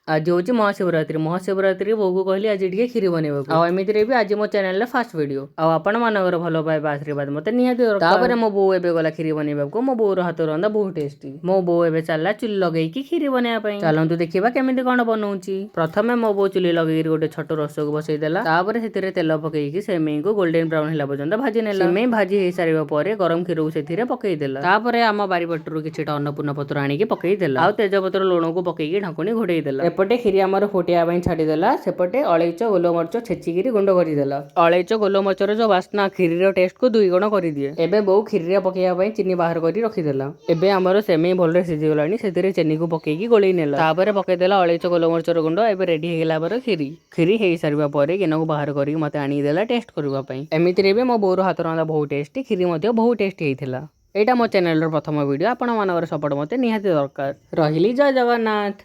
आज हूँ महाशिवरात्रि। महाशिवरात्रि बोऊ को कहली आज टे क्षीरी बनवाक आमती भी आज मो चैनल फास्ट वीडियो आपण मानकर भल पाइबा आशीर्वाद मत निहाती मो बो एबे गला क्षीरी बनवाक मो बोर हाथ रंधा बहुत टेस्टी। मो बो एबे चलला चुली लगे क्षीरी बनवाई चलतु देखा केमी कौन बनाऊँगी। प्रथम मो बो चुली लगे गोटे छोट रस को बसईदेला से तेल पकईकी सेमई को गोल्डन ब्राउन है पर्यंत भाजी ने सेमई भाजी हो सारा पर गरम क्षीर को से पकईदेला आम बारीपटर किसी अन्नपूर्णा पत्र आणिकी पकईदेला तेजपत्र लुण को पकईकी ढाकुणी घोड़ेदेला। एपटे क्षीरी आमर फुटिया छाड़देला सेपटे अलैच गोलमरिच छेचिकी गुंड करदेला। अलैच गोलमरिचर जो बास्ना क्षीरी टेस्ट को 2 गुण कर दिए। एबे बो क्षीरी पकईया चीनी बाहर कर रखीदेला। एबे आमर सेमई भल सीझीगला से चीनी को पकईकी गोलई नेला पकईदेला अलैच गोलमरिचर गुंड एबे रेडी होगला क्षीरी क्षीरी हो सारा पर गिन को बाहर कर मत आनीदेला टेस्ट करने। एमती भी मो बोर हाथ रंधा बहुत टेस्टी क्षीरी बहुत टेस्टी होता। यहाँ मो चैनल प्रथम वीडियो आपण मान सपोर्ट मत निहाती दरकार। रही जय जगन्नाथ।